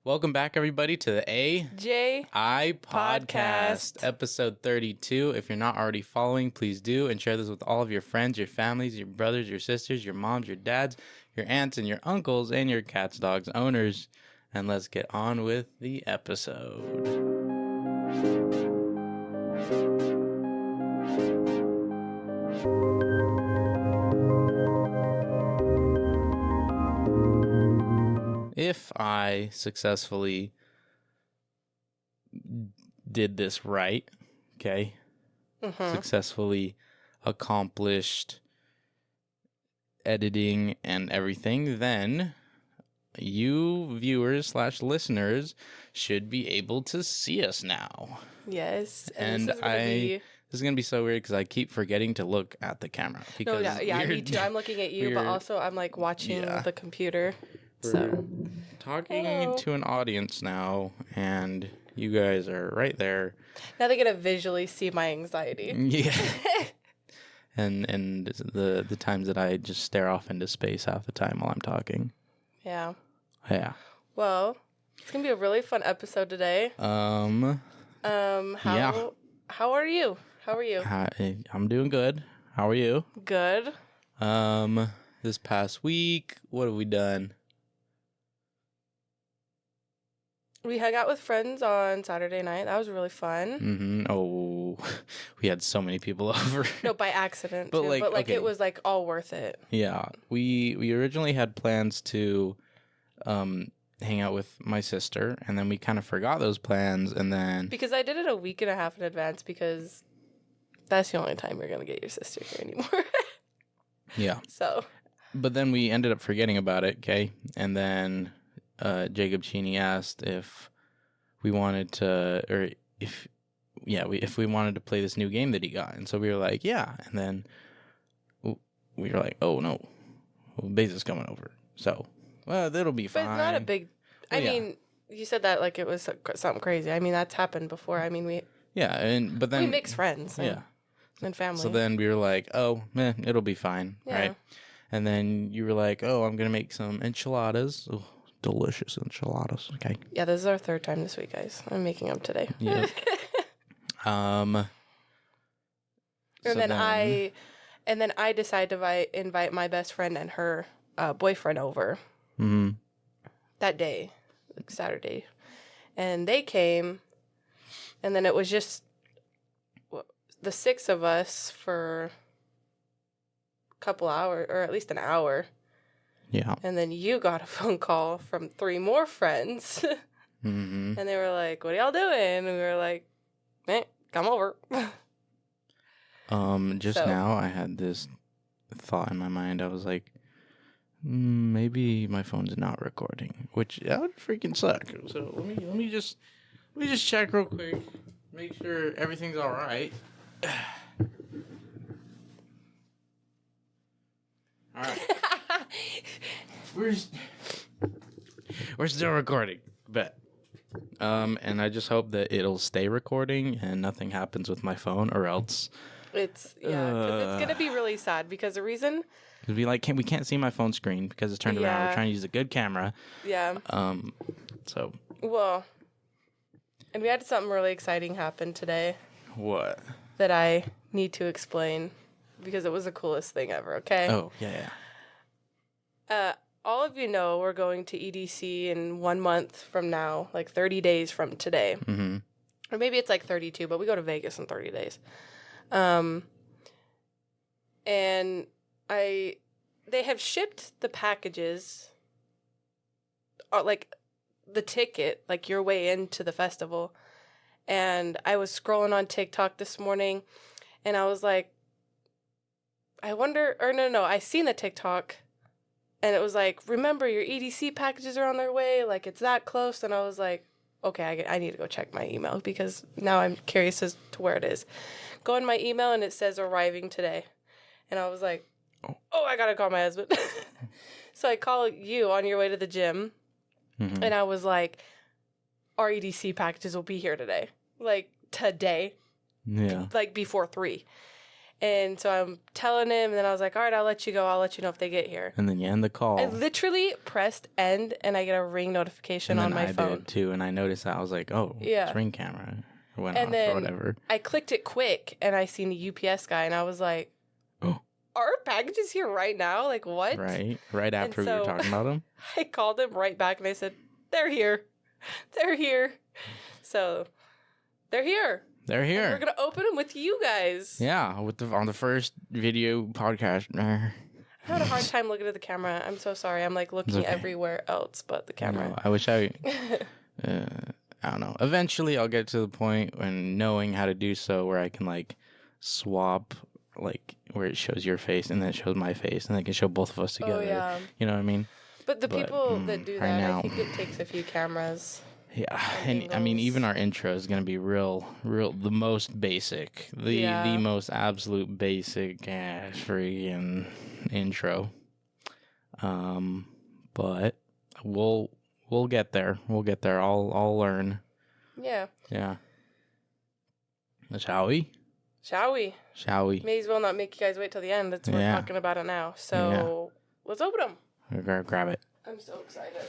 Welcome back, everybody, to the A.J.I podcast, episode 32. If you're not already following, please do, and share this with all of your friends, your families, your brothers, your sisters, your moms, your dads, your aunts, and your uncles, and your cats, dogs, owners. And let's get on with the episode. If I successfully did this right, okay, successfully accomplished editing and everything, then you viewers / listeners should be able to see us now. Yes, and this is gonna be so weird because I keep forgetting to look at the camera. Because me too. I'm looking at you, but also I'm like watching the computer. So talking to an audience now, and you guys are right there. Now they're gonna visually see my anxiety. Yeah. and the times that I just stare off into space half the time while I'm talking. Yeah. Yeah. Well, it's gonna be a really fun episode today. How are you? How are you? I'm doing good. How are you? Good. This past week, what have we done? We hung out with friends on Saturday night. That was really fun. Mm-hmm. Oh, we had so many people over. No, by accident. But too. okay. It was like all worth it. Yeah, we originally had plans to hang out with my sister, and then we kind of forgot those plans, and then because I did it a week and a half in advance because that's the only time you're gonna get your sister here anymore. Yeah. So. But then we ended up forgetting about it. Okay, and then. Jacob Cheney asked if we wanted to, or if we wanted to play this new game that he got, and so we were like, yeah, and then we were like, oh no, Baze is coming over, so that'll be fine. But it's not a big. I mean, you said that like it was something crazy. I mean, that's happened before. I mean, but then we mix friends, and family. So then we were like, oh man, it'll be fine, right? And then you were like, oh, I'm gonna make some enchiladas. Ooh, delicious enchiladas. Okay. Yeah, this is our third time this week, guys. I'm making them today. Yep. And then I decided to invite my best friend and her boyfriend over that day, like Saturday, and they came, and then it was just the six of us for a couple hours, or at least an hour. Yeah. And then you got a phone call from 3 more friends. And they were like, what are y'all doing? And we were like, come over. Now I had this thought in my mind. I was like, maybe my phone's not recording, which that would freaking suck. So let me just check real quick. Make sure everything's all right. All right. We're still recording, bet. And I just hope that it'll stay recording and nothing happens with my phone, or else it's gonna be really sad because the reason we can't see my phone screen because it's turned around. We're trying to use a good camera. Yeah. So. Well, and we had something really exciting happen today. What? That I need to explain because it was the coolest thing ever. Okay. Oh yeah. All of you know we're going to EDC in 1 month from now, like 30 days from today. Mm-hmm. Or maybe it's like 32, but we go to Vegas in 30 days. And they have shipped the packages, like the ticket, like your way into the festival. And I was scrolling on TikTok this morning, and I was like, I seen the TikTok. And it was like, remember, your EDC packages are on their way. Like, it's that close. And I was like, okay, I need to go check my email because now I'm curious as to where it is. Go in my email, and it says arriving today. And I was like, oh, I got to call my husband. So I call you on your way to the gym. Mm-hmm. And I was like, our EDC packages will be here today. Like, today. Yeah. Like, before 3. And so I'm telling him, and then I was like, all right, I'll let you go. I'll let you know if they get here. And then you end the call. I literally pressed end, and I get a ring notification on my phone. I did too, and I noticed that. I was like, oh, it's Ring camera. It went off or whatever. I clicked it quick, and I seen the UPS guy, and I was like, oh, our package is here right now? Like, what? Right after we were talking about him? I called him right back, and I said, they're here. They're here. So, they're here. They're here. And we're going to open them with you guys. Yeah, on the first video podcast. I had a hard time looking at the camera. I'm so sorry. I'm like looking everywhere else but the camera. I wish I don't know. Eventually I'll get to the point when knowing how to do so where I can like swap like where it shows your face and then it shows my face and I can show both of us together. Oh, yeah. You know what I mean? But people that do that, now, I think it takes a few cameras. Yeah, and I mean, even our intro is going to be real, the most basic, the most absolute basic freaking intro. But we'll get there. We'll get there. I'll learn. Yeah. Yeah. Shall we? Shall we? Shall we? May as well not make you guys wait till the end. We're talking about it now. So let's open them. We'll grab it. I'm so excited.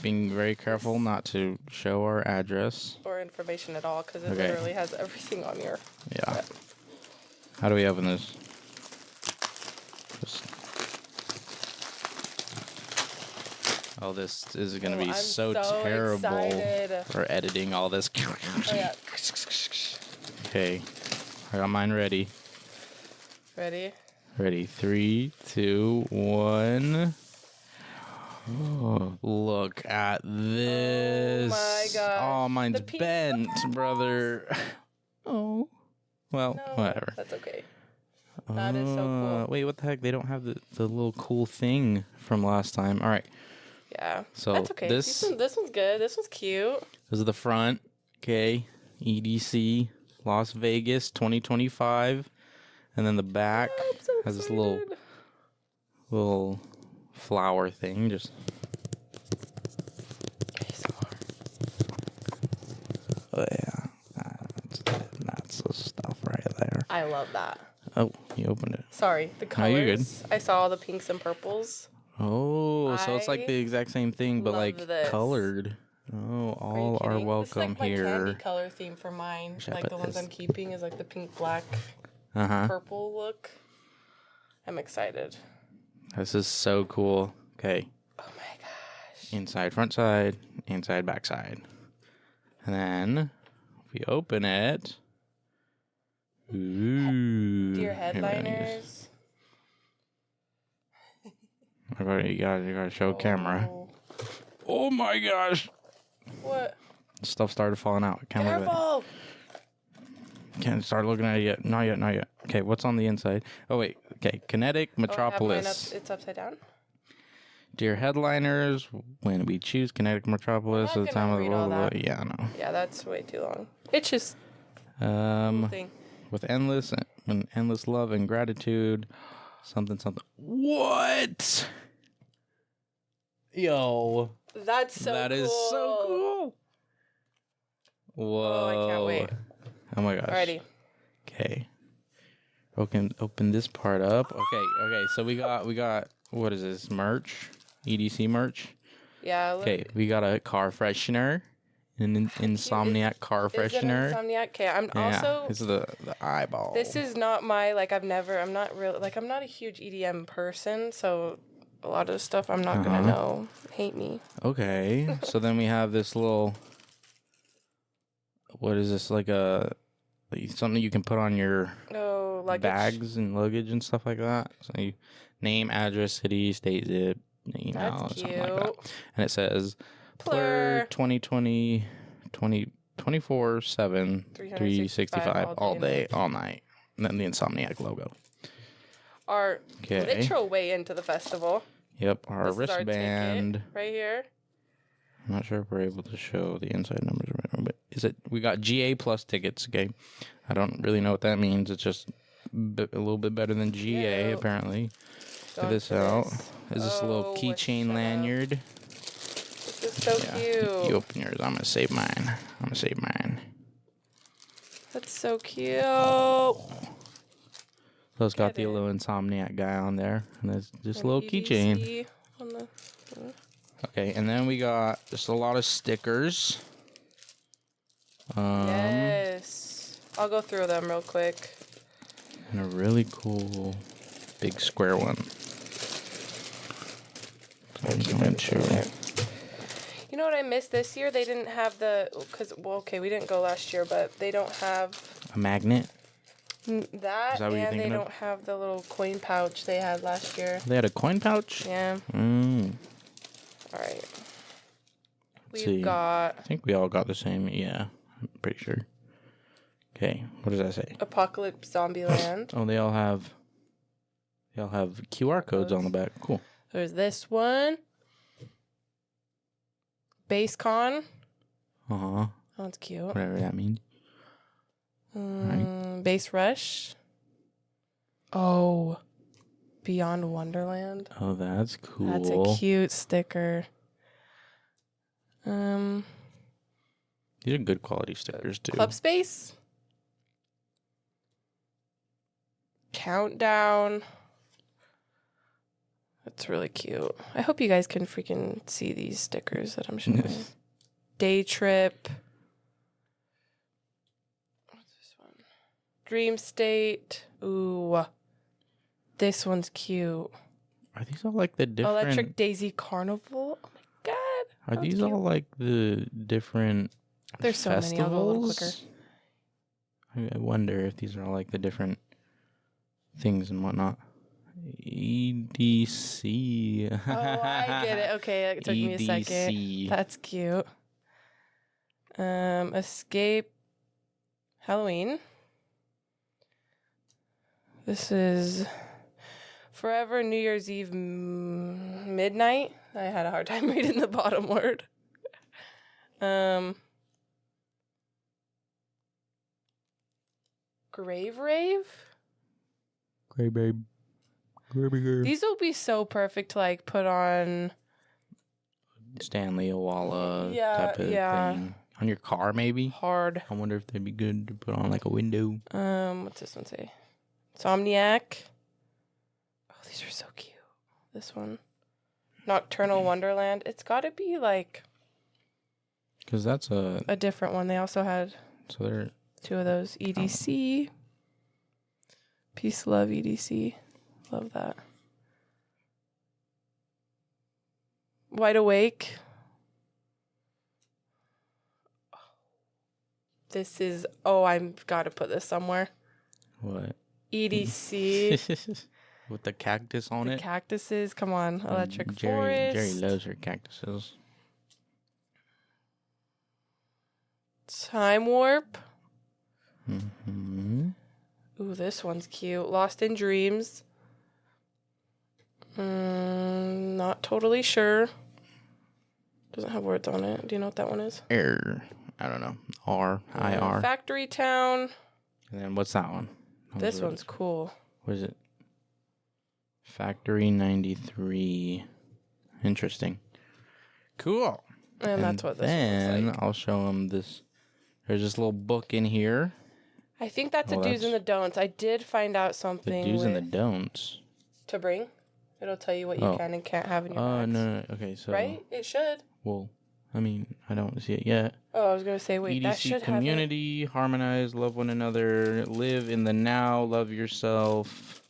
Being very careful not to show our address or information at all because it literally has everything on here. Yeah. But how do we open this? This is going to be so terrible for editing all this. Oh, yeah. Okay. I got mine ready. Ready? Ready. 3, 2, 1. Oh, look at this. Oh my god. Oh, mine's bent, brother. Oh. Well, whatever. That's okay. That is so cool. Wait, what the heck? They don't have the little cool thing from last time. All right. Yeah. So that's okay. This one's good. This one's cute. This is the front. Okay. EDC Las Vegas 2025. And then the back has this little flower thing. Just. Oh, yeah. That's the stuff right there. I love that. Oh, you opened it. Sorry. The colors. No, you're good. I saw all the pinks and purples. Oh, so it's like the exact same thing, but like colored. Oh, all are welcome this is like here. My candy color theme for mine. Like the ones I'm keeping is like the pink, black, purple look. I'm excited. This is so cool. Okay. Oh my gosh. Inside, front side, inside, back side. And then if we open it. Ooh. Deer headliners. You gotta show camera. Oh my gosh. What? Stuff started falling out. Careful. Can't start looking at it yet. Not yet. Okay, what's on the inside? Oh wait. Okay, Kinetic Metropolis. It's upside down. Dear headliners, when we choose Kinetic Metropolis at the time of the world. Yeah, no. Yeah, that's way too long. It's just thing. With endless love and gratitude. Something. What? Yo. That is so cool. Whoa. Oh, I can't wait. Oh my gosh. Alrighty. Okay. Open this part up. Okay. So we got what is this? Merch? EDC merch? Yeah. Okay, we got a car freshener. An Insomniac car freshener. Insomniac. Okay, also. This is the eyeball. This is not my I'm not a huge EDM person, so a lot of the stuff I'm not gonna know. Hate me. Okay, so then we have this little. What is this? Like something you can put on your luggage. Bags and luggage and stuff like that. So you name, address, city, state, zip, email, something like that. And it says. Plur 2020 24/7 365 all day all night, and then the Insomniac logo. Our literal way into the festival. Yep, our wristband right here. I'm not sure if we're able to show the inside numbers right now, but we got GA plus tickets. Okay, I don't really know what that means. It's just a little bit better than GA apparently. Check this out. Is this a little keychain lanyard? This is so cute. You open yours. I'm gonna save mine. That's That's so cute. So it's got Get the it. little Insomniac guy on there. And there's just a An little EDC keychain. on the- Okay, and then we got just a lot of stickers. Yes. I'll go through them real quick. And a really cool big square one. You know what I missed this year? They didn't have we didn't go last year, but they don't have a magnet. that, Is that what you're and they thinking of? don't have the little coin pouch they had last year. They had a coin pouch? Yeah. All right. We've got I think we all got the same. Yeah, I'm pretty sure. Okay, what does that say? Apocalypse Zombieland. Oh, they all have QR codes on the back. Cool. There's this one. BaseCon. Uh-huh. Oh, that's cute. Whatever that means. Right. Base Rush. Oh. Beyond Wonderland. Oh, that's cool. That's a cute sticker. These are good quality stickers too. Club Space. Countdown. That's really cute. I hope you guys can freaking see these stickers that I'm showing. Day Trip. What's this one? Dream State. Ooh. This one's cute. Are these all like the different... Electric Daisy Carnival. Oh my god. Are these all like the different There's so festivals? many. I'll go a little quicker. I wonder if these are all like the different things and whatnot. EDC. Oh, I get it. Okay, it took me a second. EDC. That's cute. Escape Halloween. This is Forever New Year's Eve Midnight. I had a hard time reading the bottom word. Grave Rave. Gray babe. These will be so perfect to like put on Stanley Awala type of yeah. thing. On your car, maybe? hard. I wonder if they'd be good to put on like a window. What's this one say? Insomniac. Oh, these are so cute. This one. Nocturnal Wonderland. It's got to be like Because that's a different one. They also had So they're... two of those. EDC. Peace, love, EDC. Love that. Wide Awake. This is... Oh, I've got to put this somewhere. What? EDC. With the cactus on The it? cactuses. Come on. Electric Jerry Forest. loves her cactuses. Time Warp. Mm-hmm. Ooh, this one's cute. Lost in Dreams. Not totally sure. Doesn't have words on it. Do you know what that one is? I don't know. R-I-R. Factory Town. And then what's that one? This one's cool. What is it? Factory 93. Interesting. Cool. And that's what this then one looks like. I'll show them this. There's this little book in here. I think that's the do's and the don'ts. I did find out The something do's and the don'ts. to bring. It'll tell you what you can and can't have in your Oh, bags. no. Okay, so... Right? It should. Well, I mean, I don't see it yet. Oh, I was going to say, wait, that EDC should community, harmonize, love one another, live in the now, love yourself.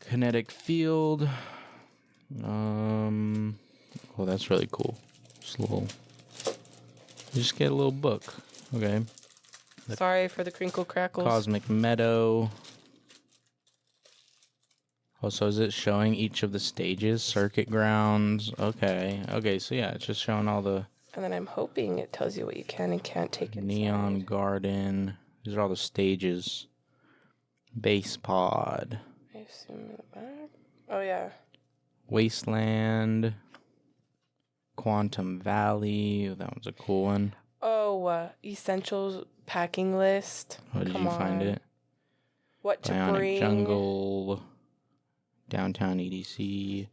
Kinetic field. Oh, that's really cool. Just a little. You just get a little book. Okay. Sorry for the crinkle crackles. Cosmic Meadow. Oh, so is it showing each of the stages? Circuit grounds. Okay. Okay, so yeah, it's just showing all the... And then I'm hoping it tells you what you can and can't take inside. Neon Garden. These are all the stages. Base Pod. I assume in the back. Oh, yeah. Wasteland. Quantum Valley. Oh, that one's a cool one. Oh, Essentials packing list. Oh, did you find it? What to Bionic bring. Jungle. Downtown EDC.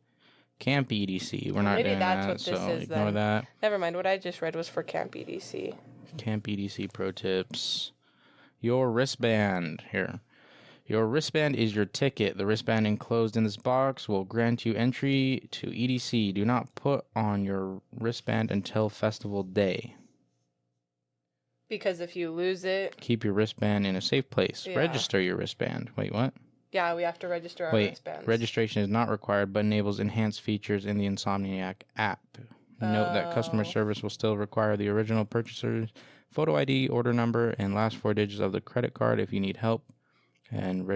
Camp EDC. We're not Maybe doing that's that, what this so is ignore then. that. Never mind. What I just read was for Camp EDC. Camp EDC pro tips. Your wristband. Here. Your wristband is your ticket. The wristband enclosed in this box will grant you entry to EDC. Do not put on your wristband until festival day. Because if you lose it... Keep your wristband in a safe place. Yeah. Register your wristband. Wait, what? Yeah, we have to register our wristbands. Registration is not required, but enables enhanced features in the Insomniac app. Note that customer service will still require the original purchaser's photo ID, order number, and last 4 digits of the credit card if you need help. And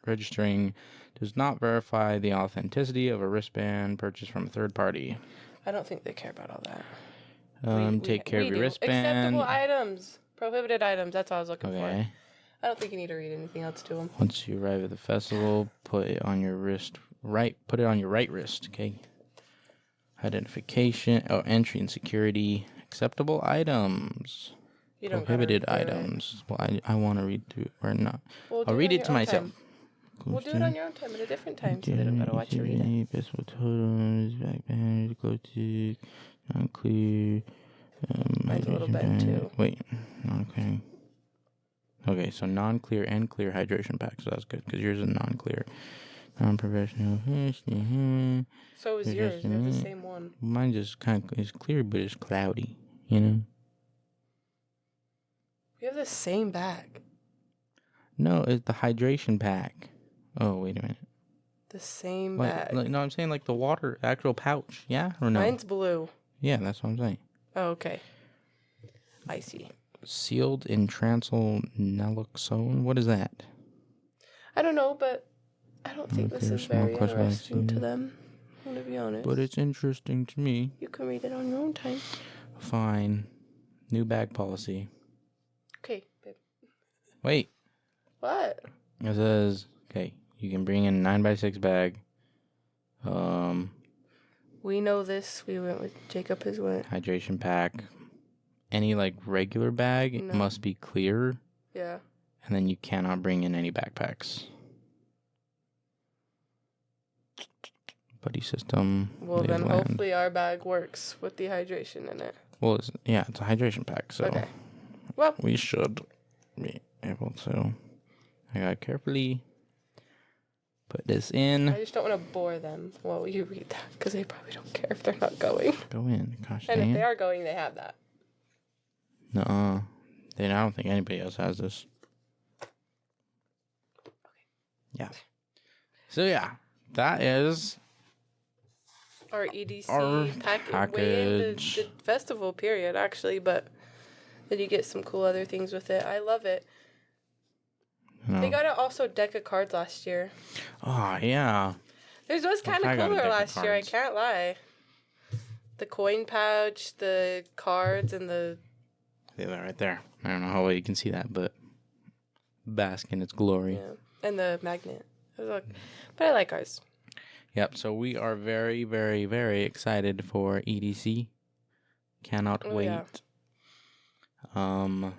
registering does not verify the authenticity of a wristband purchased from a third party. I don't think they care about all that. Take care of your wristband. Acceptable items. Prohibited items. That's what I was looking for. Okay. I don't think you need to read anything else to them. Once you arrive at the festival, put it on your right wrist, okay? Identification, entry and security. Acceptable items. You don't Prohibited items. Well, I want to read through it or not. Well, I'll read it to myself. We'll do it on your own time at a different time, so they don't gotta watch you read it. Festival totems, backband, glow stick, non-clear. Mine's a little bent too. Wait, non-clear. Okay, so non-clear and clear hydration pack, so that's good because yours is non-clear. Non-professional. So is yours. You have the same one. Mine just kind of is clear, but it's cloudy. You know. We have the same bag. No, it's the hydration pack. Oh, wait a minute. The same bag. No, I'm saying like the water, actual pouch. Yeah or no? Mine's blue. Yeah, that's what I'm saying. Oh, okay. I see. Sealed in transyl naloxone. What is that? I don't know, but I don't think this is very interesting to them. I'm going to be honest. But it's interesting to me. You can read it on your own time. Fine. New bag policy. Okay, babe. Wait. What? It says, okay, you can bring in a 9x6 bag. We know this. We went with Jacob as well. Hydration pack. Any like regular bag must be clear. Yeah. And then you cannot bring in any backpacks. Buddy system. Well, then hopefully our bag works with the hydration in it. Well, it's a hydration pack, so okay. Well, we should be able to. I gotta carefully put this in. I just don't want to bore them while you read that, because they probably don't care if they're not going. Go in. Gosh, and if they are going, they have that. Nuh-uh. I don't think anybody else has this. Okay. Yeah. So, yeah. That is... our EDC package. Way in the festival period, actually. But then you get some cool other things with it. I love it. No. They got it also deck of cards last year. Oh, yeah. Theirs was kind of cooler last year. I can't lie. The coin pouch, the cards, and the... Yeah, that right there. I don't know how well you can see that, but bask in its glory. Yeah, and the magnet. But I like ours. Yep, so we are very, very, very excited for EDC. Cannot wait. Yeah. A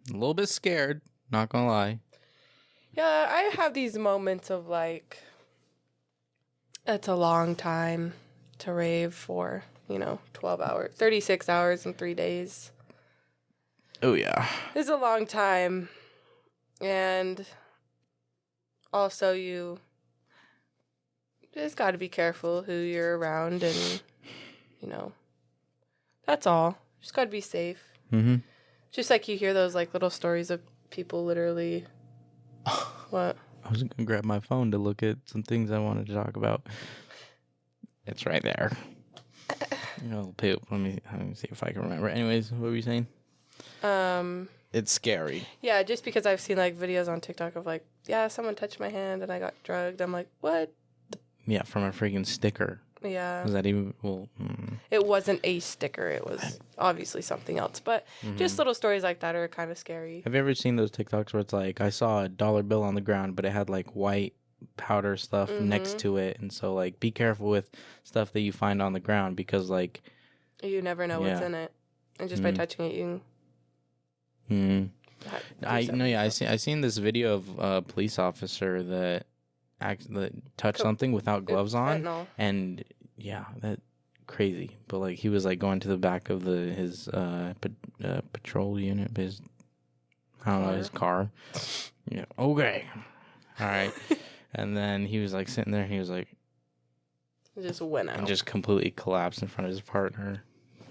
little bit scared, not gonna lie. Yeah, I have these moments of like, it's a long time to rave for, 12 hours, 36 hours and 3 days. Oh, yeah. It's a long time. And also you just got to be careful who you're around and, that's all. Just got to be safe. Mm-hmm. Just like you hear those like little stories of people literally... What? I was going to grab my phone to look at some things I wanted to talk about. It's right there. Let me see if I can remember. Anyways, what were you saying? It's scary. Yeah, just because I've seen like videos on TikTok of like, yeah, someone touched my hand and I got drugged. I'm like, what? Yeah, from a freaking sticker. Yeah. Was that even... It wasn't a sticker. It was obviously something else. But just little stories like that are kind of scary. Have you ever seen those TikToks where it's like, I saw a dollar bill on the ground, but it had like white powder stuff next to it. And so like, be careful with stuff that you find on the ground because like... You never know what's in it. And just by touching it, you can... I seen this video of a police officer that touched something without gloves on, fentanyl. And yeah, that crazy. But like he was like going to the back of his patrol unit, his I don't know, his car. Yeah, okay. All right. And then he was like sitting there and he was like, It just went out. And just completely collapsed in front of his partner.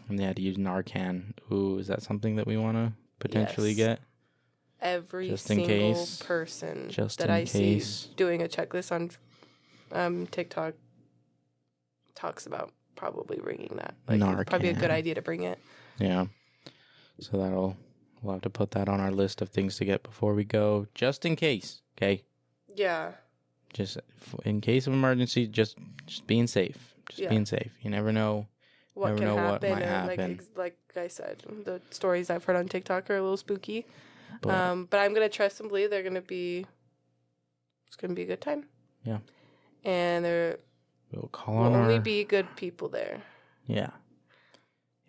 And they had to use Narcan. Ooh, is that something that we want to potentially get? Every just in single case. person Just that in I case. see doing a checklist on TikTok talks about probably bringing that. Like, Narcan. it's probably a good idea to bring it. Yeah. So we'll have to put that on our list of things to get before we go, just in case. Okay. Yeah. Just in case of emergency, just being safe. Just being safe. You never know. What never can know happen? what might and happen. like I said, the stories I've heard on TikTok are a little spooky. But I'm gonna trust and believe it's gonna be a good time. Yeah. And there we'll call will on only be good people there. Yeah.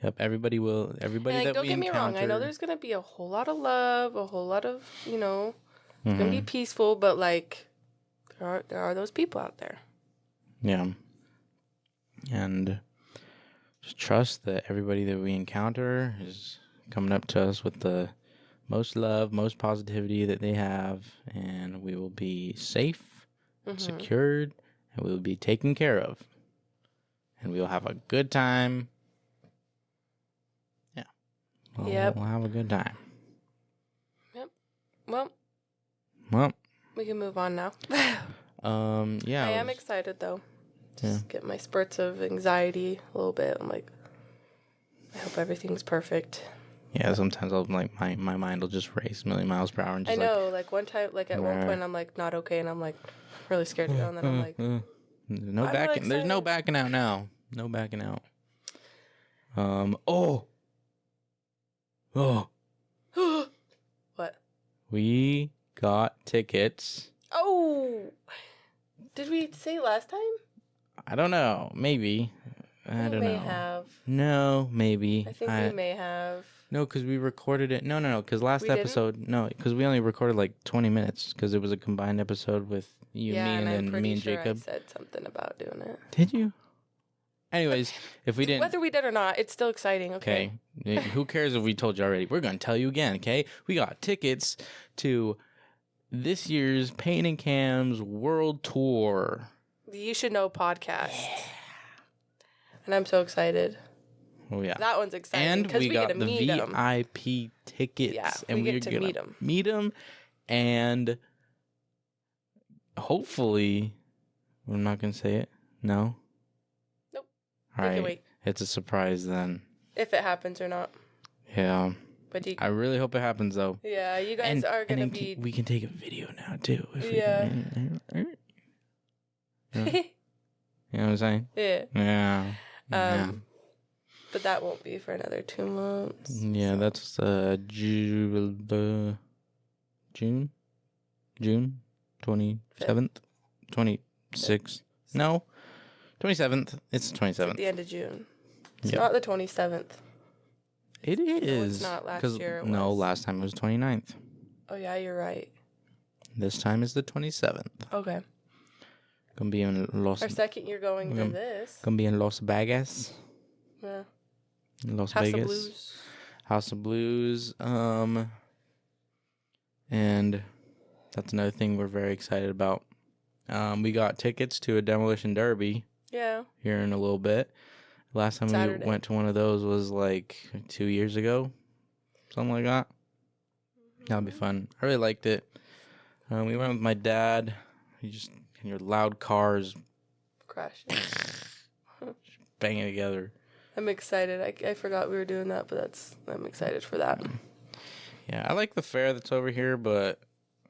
Yep. Everybody will. Everybody and, that don't we get me encounter. wrong. I know there's gonna be a whole lot of love, a whole lot of it's Mm-hmm. gonna be peaceful, but like there are those people out there. Yeah. And just trust that everybody that we encounter is coming up to us with the most love, most positivity that they have, and we will be safe, secured, and we will be taken care of. And we will have a good time. Yeah. We'll have a good time. Yep. Well, we can move on now. Yeah. I am excited though. Just get my spurts of anxiety a little bit. I'm like, I hope everything's perfect. Yeah, sometimes I'll like my mind will just race a million miles per hour. And just I know, like one time, like at one point, I'm like not okay, and I'm like really scared to go, and then I'm like, there's no backing out now. No backing out. Oh. What? We got tickets. Oh, did we say last time? I don't know. Maybe. I don't know. Have. No, maybe. I think we may have. No, because we recorded it. No. Because last We episode, no, because we only recorded like 20 minutes because it was a combined episode with you, me, and then me and Jacob. I said something about doing it. Did you? Anyways, if we didn't. Whether we did or not, it's still exciting, okay? Who cares if we told you already? We're going to tell you again, okay? We got tickets to this year's Pain and Cam's World Tour. The You Should Know podcast. Yeah. And I'm so excited. Oh, yeah. That one's exciting. And we got get to the meet VIP tickets. Yeah, and we get to meet them. Meet them. And hopefully, I'm not going to say it. No? Nope. All right. Wait. It's a surprise then. If it happens or not. Yeah. But I really hope it happens though. Yeah, you guys are going to be... We can take a video now too. Yeah. You know what I'm saying? Yeah. Yeah. But that won't be for another 2 months. Yeah, that's June 27th, 26th. No, 27th. It's the 27th. At the end of June. It's not the 27th. It is. No, it's not. Last year last time it was 29th. Oh yeah, you're right. This time is the 27th. Okay. Gonna be in Los. Our second year going to this. Gonna be in Las Vegas. Yeah. Las House Vegas. of Blues. House of Blues. And that's another thing we're very excited about. We got tickets to a demolition derby. Yeah. Here in a little bit. Last time Saturday. we went to one of those was like 2 years ago, something like that. That'll be fun. I really liked it. We went with my dad. Your loud cars Crashing. banging together. I'm excited. I forgot we were doing that, but I'm excited for that. Yeah, I like the fair that's over here, but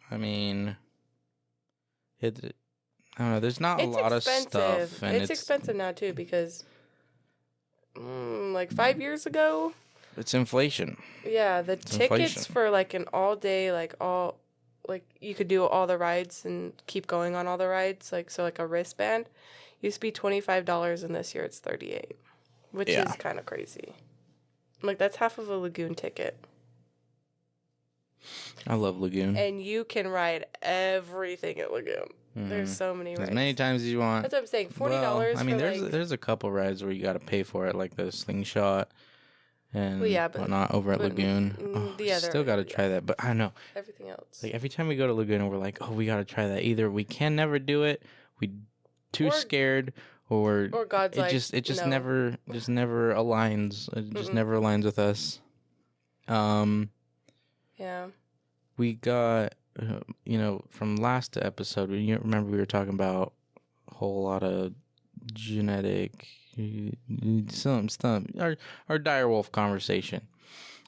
I mean, I don't know. There's not a lot of stuff, and it's expensive now too because, like 5 years ago, it's inflation. Yeah, the tickets for like an all day, like you could do all the rides and keep going on all the rides, like a wristband used to be $25, and this year it's $38, which is kind of crazy. Like that's half of a Lagoon ticket. I love Lagoon. And you can ride everything at Lagoon. Mm-hmm. There's so many rides. As many times as you want. That's what I'm saying. $40. Well, I mean, there's a couple rides where you got to pay for it, like the slingshot and Well, yeah, but whatnot over at Lagoon. Still got to try that, but I don't know. Everything else. Like every time we go to Lagoon, we're like, oh, we got to try that. Either we can never do it, we too scared, or God's it just no. never aligns. It just never aligns with us. Yeah. We got from last episode. You remember we were talking about a whole lot of genetic some our direwolf conversation.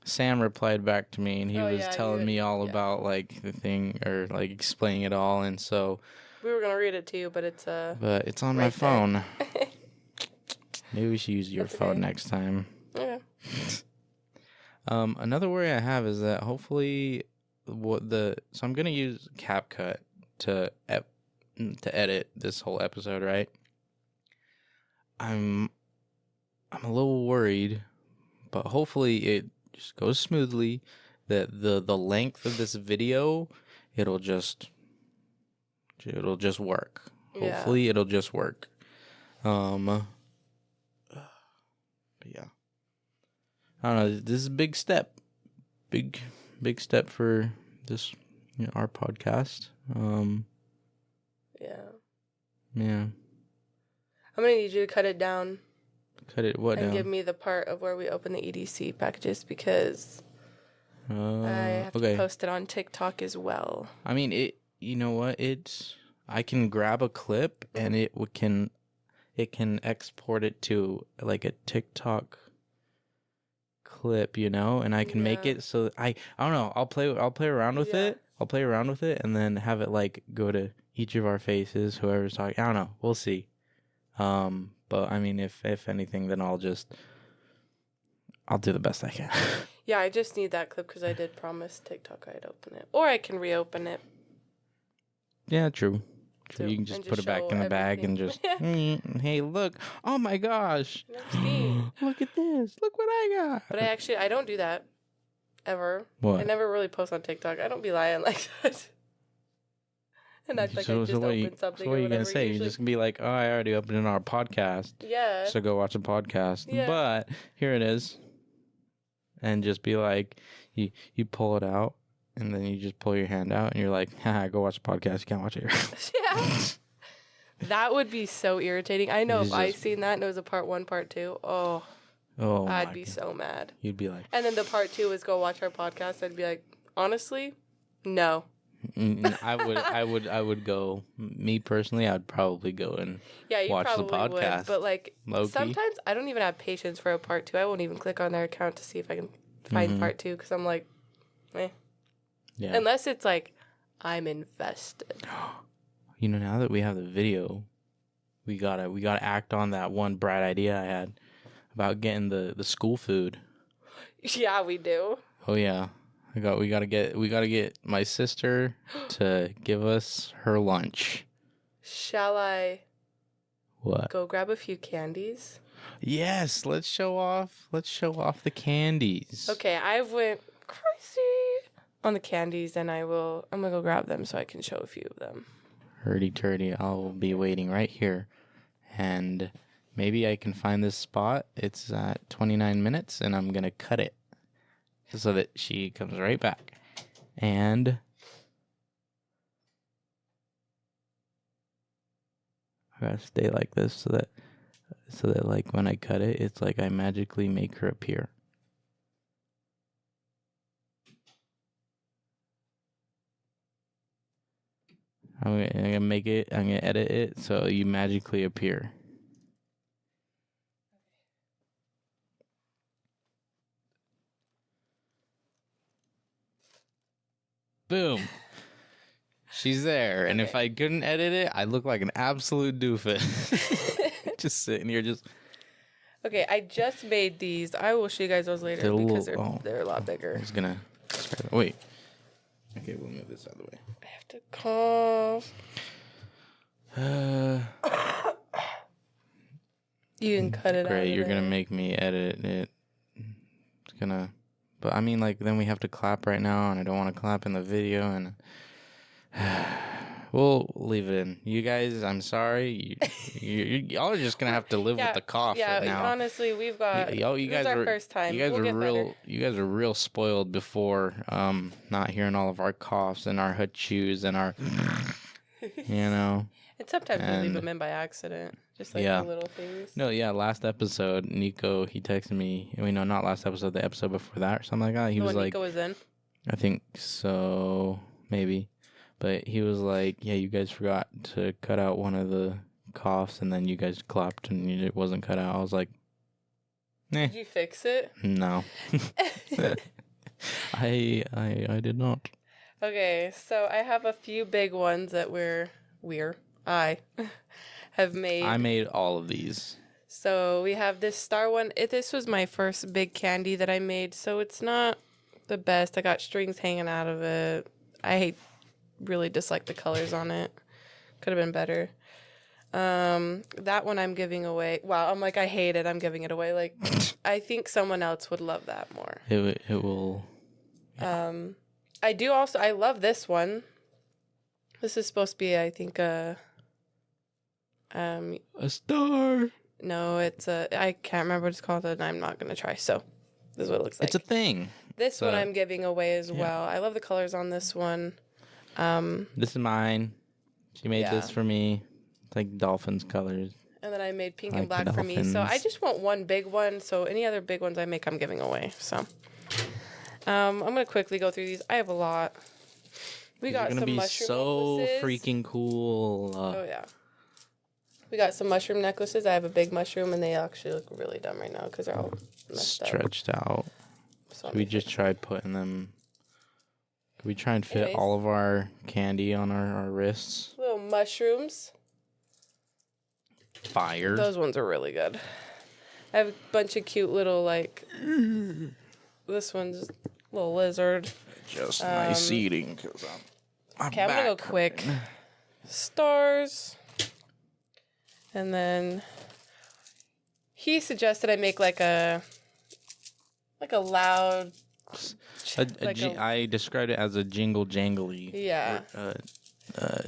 Sam replied back to me and he was telling me all about like the thing or like explaining it all, and so we were gonna read it to you, but it's on my phone. Maybe we should use your phone next time. Okay. Another worry I have is that hopefully so I'm gonna use CapCut to edit this whole episode, right? I'm a little worried, but hopefully it just goes smoothly. That the length of this video, it'll just work. Yeah. Hopefully it'll just work. But yeah, I don't know. This is a big step, big step for this, our podcast. Yeah. Yeah. I'm gonna need you to cut it down. Cut it what down? And give me the part of where we open the EDC packages because I have to post it on TikTok as well. I mean, it. You know what? I can grab a clip and it can export it to like a TikTok clip, and I can make it so I don't know. I'll play around with it. I'll play around with it and then have it like go to each of our faces, whoever's talking. I don't know. We'll see. But I mean, if anything, then I'll do the best I can. Yeah, I just need that clip because I did promise TikTok I'd open it, or I can reopen it. Yeah, true. You can just put it back in the bag and just, hey, look! Oh my gosh! Look at this! Look what I got! But I don't do that ever. What? I never really post on TikTok. I don't be lying like that. And act like I just opened something. So what are you gonna say? You're just gonna be like, "Oh, I already opened in our podcast. Yeah. So go watch a podcast." Yeah. But here it is, and just be like, you pull it out, and then you just pull your hand out, and you're like, "Haha, go watch a podcast. You can't watch it." Yeah. That would be so irritating. I know if I seen that and it was a part 1, part 2, I'd be so mad. You'd be like, and then the part 2 was go watch our podcast. I'd be like, honestly, no. I would go. Me personally, I'd probably go and watch the podcast. Would, but like sometimes I don't even have patience for a part 2. I won't even click on their account to see if I can find part 2 because I'm like, eh. Yeah. Unless it's like I'm invested. Now that we have the video, we gotta act on that one bright idea I had about getting the school food. Yeah, we do. Oh yeah. We gotta get my sister to give us her lunch. Shall I go grab a few candies? Yes, let's show off the candies. Okay, I went crazy on the candies and I'm gonna go grab them so I can show a few of them. Hurdy-turdy, I'll be waiting right here. And maybe I can find this spot. It's at 29 minutes and I'm gonna cut it so that she comes right back. And I gotta stay like this so that like when I cut it, it's like I magically make her appear. I'm gonna edit it so you magically appear. Boom. She's there. Okay. And if I couldn't edit it, I'd look like an absolute doofus. Just sitting here just... Okay, I just made these. I will show you guys those later because they're a lot bigger. I was gonna... Wait. Okay, we'll move this out of the way. I have to cough. You can cut it out. Great, you're gonna make me edit it. It's gonna... But I mean, like, then we have to clap right now, and I don't want to clap in the video, and We'll leave it in. You guys, I'm sorry. Y'all are just gonna have to live with the cough right now. Honestly, we've got. You this is our first time. You guys we'll are get real. better. You guys are real spoiled before not hearing all of our coughs and our chews and our, And sometimes we leave them in by accident, just like the little things. No, last episode, Nico, he texted me. Not last episode, the episode before that or something like that. He was like, Nico was in. I think so, maybe. But he was like, yeah, you guys forgot to cut out one of the coughs, and then you guys clapped, and it wasn't cut out. I was like, Did you fix it? No. I did not. Okay, so I have a few big ones that I have made. I made all of these. So we have this star one. This was my first big candy that I made, so it's not the best. I got strings hanging out of it. I really dislike the colors on it. Could have been better. That one I'm giving away. Wow, I'm like, I hate it. I'm giving it away. Like, I think someone else would love that more. It will. I love this one. This is supposed to be, I think, a star. No, I can't remember what it's called, and I'm not going to try. So, this is what it looks like. It's a thing. This one I'm giving away as well. I love the colors on this one. This is mine. She made this for me. It's like dolphins colors. And then I made pink and black for me. So I just want one big one. So any other big ones I make, I'm giving away. So I'm going to quickly go through these. I have a lot. We got some mushroom necklaces. So freaking cool. Oh, yeah. We got some mushroom necklaces. I have a big mushroom, and they actually look really dumb right now because they're all stretched out. So we just tried putting them. We try and fit all of our candy on our wrists. Little mushrooms. Fire. Those ones are really good. I have a bunch of cute little, like, this one's a little lizard. Just nice eating. Cause I'm going to go quick. Stars. And then he suggested I make like a loud... I described it as a jingle jangly. Yeah.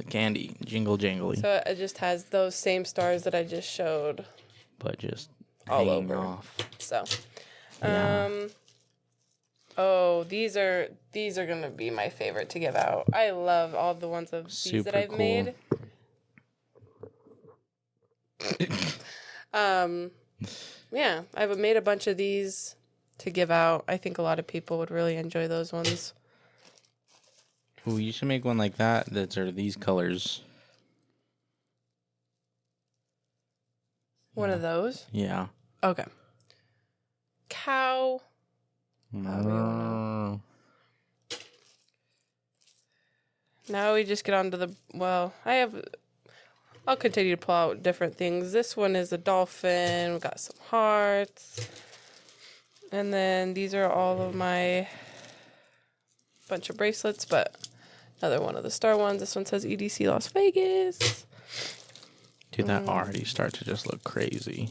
Candy. Jingle jangly. So it just has those same stars that I just showed. But just all hanging over. Off. So. Yeah. Oh, these are gonna be my favorite to give out. I love all the ones of these that I've made. Yeah, I've made a bunch of these to give out. I think a lot of people would really enjoy those ones. Ooh, you should make one like that are these colors. One of those? Yeah. Okay. Cow. Now we just get on to the... Well, I'll continue to pull out different things. This one is a dolphin. We got some hearts. And then these are all of my bunch of bracelets, but another one of the star ones. This one says EDC Las Vegas. Dude, that already starts to just look crazy.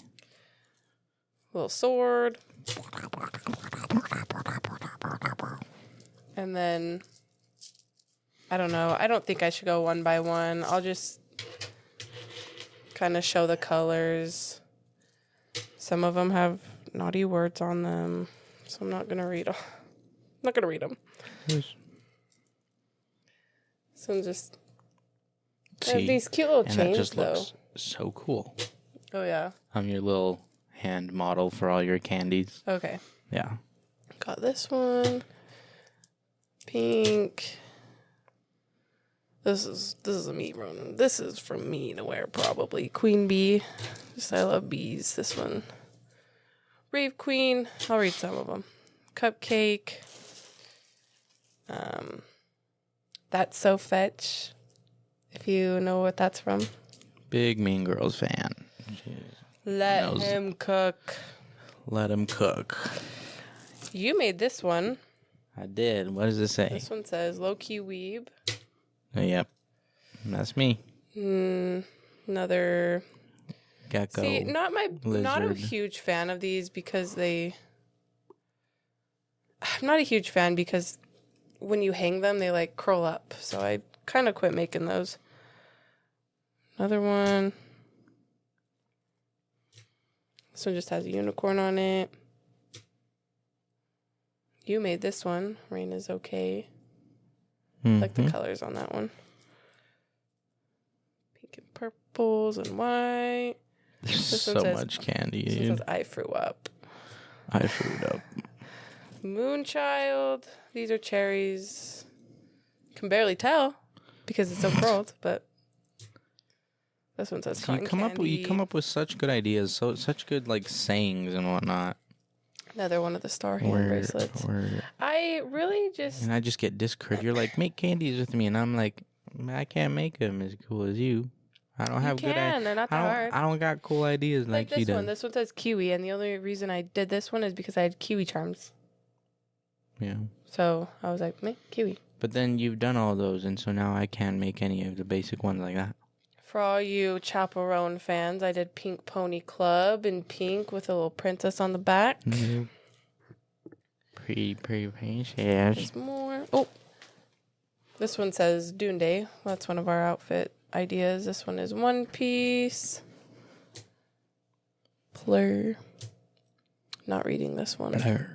Little sword. And then, I don't know. I don't think I should go one by one. I'll just kind of show the colors. Some of them have naughty words on them, so I'm not going to read them. I'm not going to read them. So I'm just... have these cute little chains, that just though. Looks so cool. Oh, yeah. I'm your little hand model for all your candies. Okay. Yeah. Got this one. Pink. This is a meat one. This is from me to wear, probably. Queen bee. Just I love bees. This one. Rave Queen. I'll read some of them. Cupcake. That's So Fetch. If you know what that's from. Big Mean Girls fan. Let him cook. Let him cook. You made this one. I did. What does it say? This one says Low Key Weeb. Yep. That's me. Another gecko. See, not a lizard. huge fan of these because I'm not a huge fan because when you hang them, they like curl up. So I kind of quit making those. Another one. This one just has a unicorn on it. You made this one. Rain is okay. Like the colors on that one. Pink and purples and white. There's so much candy, dude. This one says, I threw up. I threw up. Moonchild. These are cherries. Can barely tell because it's so curled, but this one says cotton candy. You come up with such good ideas, such good like sayings and whatnot. Another one of the star hand bracelets. I really just... And I just get discouraged. You're like, make candies with me. And I'm like, I can't make them as cool as you. I don't have good ideas. They're not that hard. I don't got cool ideas like you do. This one says kiwi. And the only reason I did this one is because I had kiwi charms. Yeah. So I was like, make kiwi. But then you've done all those. And so now I can't make any of the basic ones like that. For all you Chaperone fans, I did Pink Pony Club in pink with a little princess on the back. Mm-hmm. Pretty princess. There's more. Oh, this one says Dune Day. That's one of our outfit ideas. This one is One Piece. Plur. Not reading this one. Plur.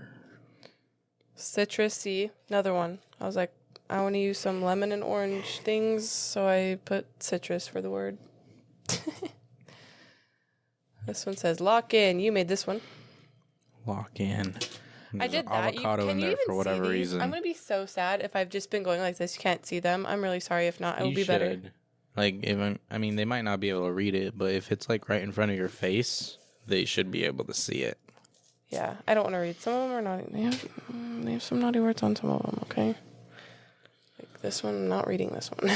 Citrusy. Another one. I was like, I want to use some lemon and orange things, so I put citrus for the word. This one says lock in. You made this one. Lock in. I did that. Avocado in there for whatever reason. I'm going to be so sad if I've just been going like this. You can't see them. I'm really sorry. If not, it will be better. Like, they might not be able to read it, but if it's like right in front of your face, they should be able to see it. Yeah, I don't want to read. Some of them are naughty. They have some naughty words on some of them, okay? Like this one, I'm not reading this one.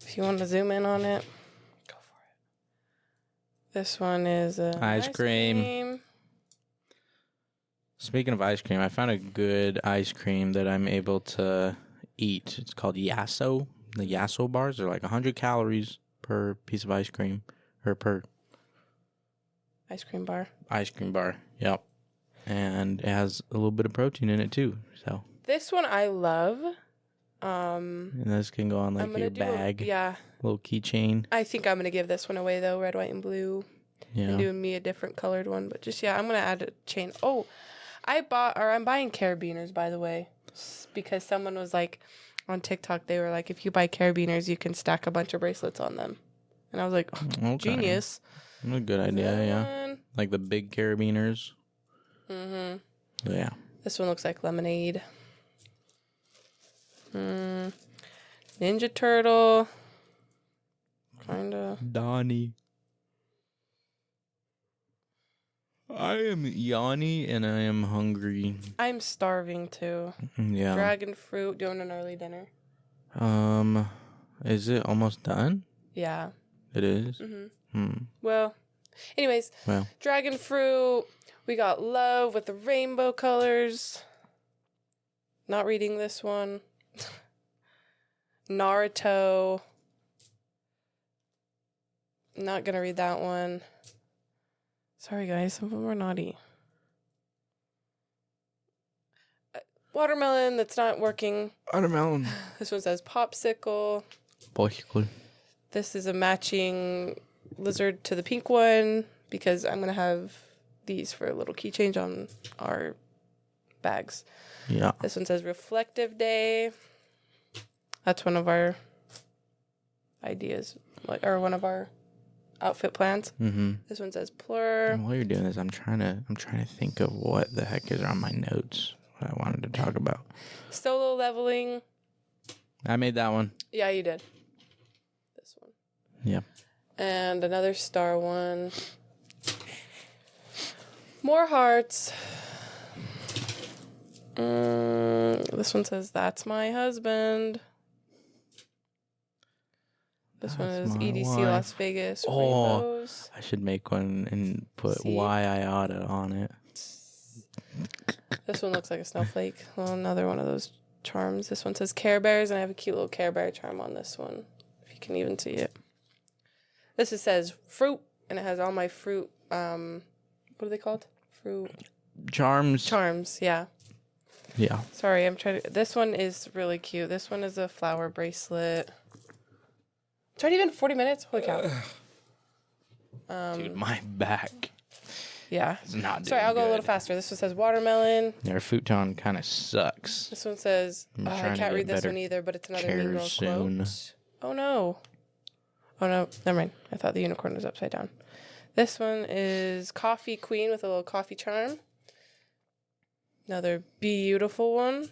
If you want to zoom in on it, go for it. This one is ice cream. Speaking of ice cream, I found a good ice cream that I'm able to eat. It's called Yasso. The Yasso bars are like 100 calories per piece of ice cream, or per ice cream bar. Ice cream bar, yep. And it has a little bit of protein in it too. So this one I love. And this can go on like your bag. Little keychain. I think I'm gonna give this one away though, red, white, and blue. Yeah. And doing me a different colored one, but just I'm gonna add a chain. Oh, I'm buying carabiners, by the way, because someone was like on TikTok. They were like, if you buy carabiners, you can stack a bunch of bracelets on them, and I was like, okay. Genius. A good idea, yeah. Like the big carabiners. Mhm. Yeah. This one looks like lemonade. Ninja Turtle. Kinda. Donnie. I am Yanni and I am hungry. I'm starving too. Yeah. Dragon fruit. Doing an early dinner. Is it almost done? Yeah. It is? Well, anyways. Dragon fruit. We got love with the rainbow colors. Not reading this one. Naruto. Not gonna read that one. Sorry, guys. Some of them are naughty. Watermelon. That's not working. Watermelon. This one says popsicle. Popsicle. This is a matching lizard to the pink one because I'm gonna have these for a little key change on our bags. Yeah. This one says reflective day. That's one of our ideas, or one of our outfit plans. Mm-hmm. This one says plur. And while you're doing this, I'm trying to think of what the heck is on my notes. What I wanted to talk about. Solo leveling. I made that one. Yeah, you did. This one. Yeah. And another star one. More hearts. This one says, that's my husband. This one is EDC Las Vegas. Rainbows. I should make one and put why I oughta on it. This one looks like a snowflake. Well, another one of those charms. This one says Care Bears, and I have a cute little Care Bear charm on this one, if you can even see it. This says fruit, and it has all my fruit. What are they called? Fruit charms. Charms, yeah. Yeah. Sorry, I'm trying to. This one is really cute. This one is a flower bracelet. It's already been 40 minutes? Holy cow. Dude, my back Yeah. is not doing Sorry, I'll go a little good. faster. This one says watermelon. Their futon kind of sucks. This one says, I'm I trying to can't get read this better one either, but it's another Mean chairs Girls soon. quote. Oh no, never mind. I thought the unicorn was upside down. This one is Coffee Queen with a little coffee charm. Another beautiful one.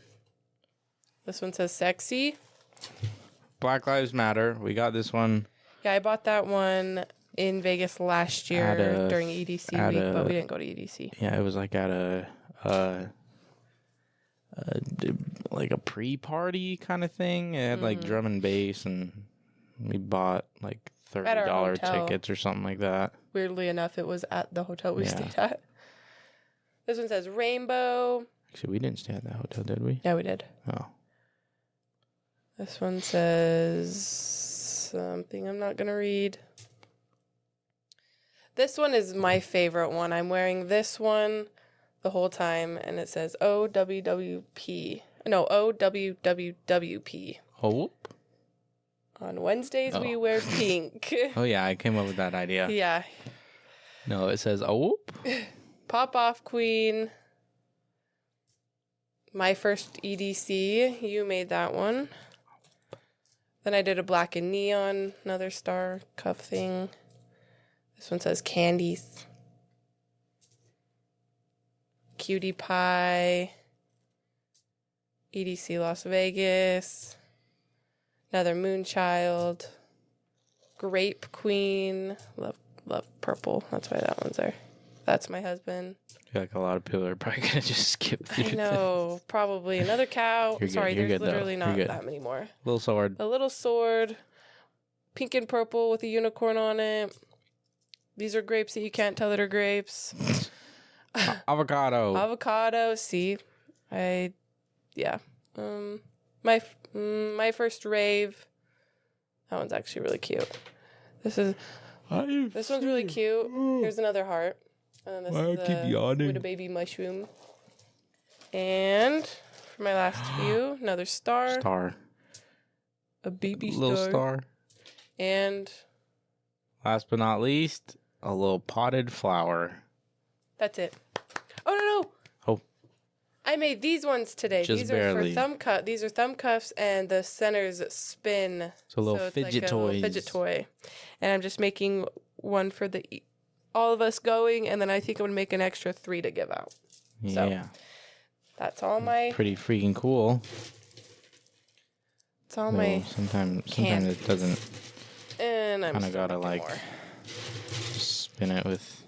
This one says sexy. Black Lives Matter. We got this one. Yeah, I bought that one in Vegas last year during EDC week, but we didn't go to EDC. Yeah, it was like at a like a pre-party kind of thing. It had like drum and bass, and we bought like $30 tickets or something like that. Weirdly enough, it was at the hotel we stayed at. This one says rainbow. Actually, we didn't stay at that hotel, did we? Yeah, we did. Oh. This one says something I'm not going to read. This one is my favorite one. I'm wearing this one the whole time, and it says OWWP. No, OWWWP. Oh. On Wednesdays, we wear pink. Oh, yeah, I came up with that idea. Yeah. No, it says, oh. Pop Off Queen. My first EDC. You made that one. Then I did a black and neon, another star cuff thing. This one says candies. Cutie Pie. EDC Las Vegas. Another Moonchild. Grape Queen. Love purple. That's why that one's there. That's my husband. I feel like a lot of people are probably going to just skip through I know. Probably. Another cow. You're good. Sorry, You're there's good, though. literally You're not good. that many more. Little sword. A little sword. Pink and purple with a unicorn on it. These are grapes that you can't tell that are grapes. Avocado. Avocado. See? Yeah. My first rave. That one's actually really cute. This one's really cute. Here's another heart. And then this is with a baby mushroom. And for my last few, another star. Star. A baby star. Little star. And Last but not least, a little potted flower. that's it. Oh, no. Oh. I made these ones today. Just These barely. are for thumb cuff. These are thumb cuffs, and the centers spin. So little it's fidget like a little toys. fidget toy. And I'm just making one for all of us going, and then I think I'm going to make an extra 3 to give out. So, Yeah. that's all my... Pretty freaking cool. It's all Well, my... sometimes candies. it doesn't. And I'm Kind of still gotta making like more. spin it with.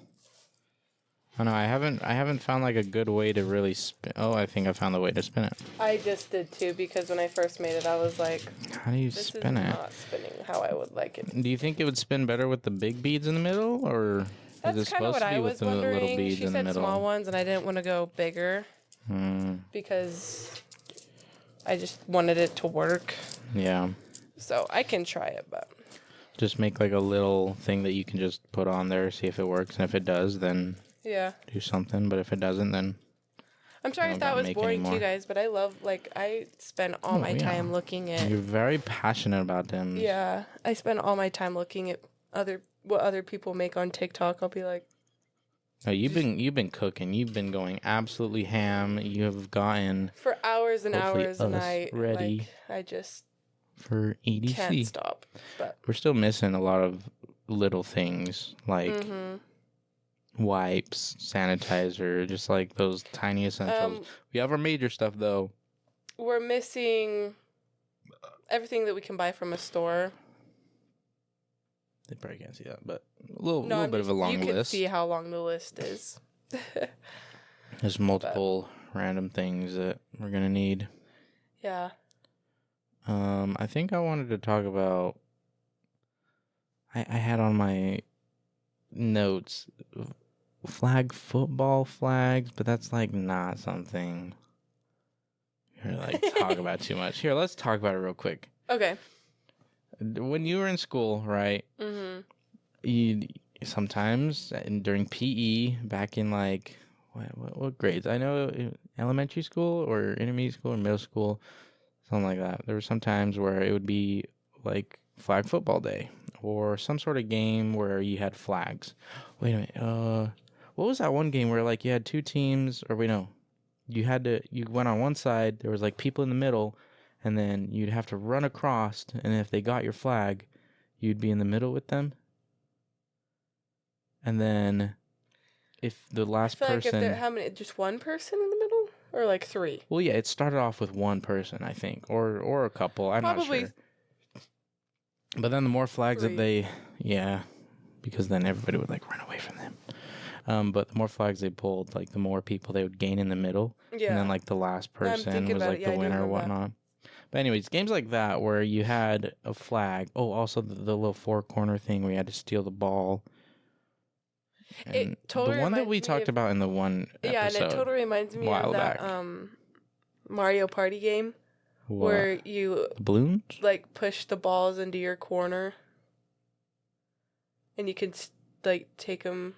Oh no, I haven't found like a good way to really spin. Oh, I think I found the way to spin it. I just did too, because when I first made it, I was like, How do you this spin is it? not spinning how I would like it. Do you think it would spin better with the big beads in the middle, or is it That's kind of supposed what to be I with was the little wondering. beads She in the said middle? small ones, and I didn't want to go bigger because I just wanted it to work. Yeah. So I can try it, but Just make like a little thing that you can just put on there, see if it works, and if it does, then yeah. do something. But if it doesn't, then I'm sorry You if don't that gotta was make boring to anymore. you guys, but I spend all my yeah. time looking at. you're very passionate about them. Yeah, I spend all my time looking at what other people make on TikTok. I'll be like, No, you've been cooking. You've been going absolutely ham. You have gotten for hours and Hopefully hours, and us I ready. I just for EDC. can't stop. But We're still missing a lot of little things like wipes, sanitizer, just like those tiny essentials. We have our major stuff though. we're missing everything that we can buy from a store. They probably can't see that, but a little No, bit of a long you can list. see how long the list is. There's multiple random things that we're gonna need. Yeah. I think I wanted to talk about. I had on my notes football flags, but that's like not something you're like talk about too much. Here, let's talk about it real quick. Okay. When you were in school, right? Mm-hmm. You sometimes during PE back in like what grades? I know elementary school or intermediate school or middle school, something like that. There were some times where it would be like flag football day or some sort of game where you had flags. Wait a minute. What was that one game where like you had two teams, or wait, no, you went on one side, there was like people in the middle, and then you'd have to run across, and if they got your flag, you'd be in the middle with them. And then if the last I feel person, like if how many, just one person in the middle, or like three? well, yeah, it started off with one person, I think, or a couple. I'm Probably not sure. But then the more flags three. that they, yeah, because then everybody would like run away from them. But the more flags they pulled, like the more people they would gain in the middle. Yeah. And then like the last person was like the winner or whatnot. But anyways, games like that where you had a flag. Oh, also the little four corner thing where you had to steal the ball. And it totally the one that we reminds me talked about in the one episode. Yeah, and it totally reminds me of that Mario Party game where you the balloons like push the balls into your corner, and you can like take them.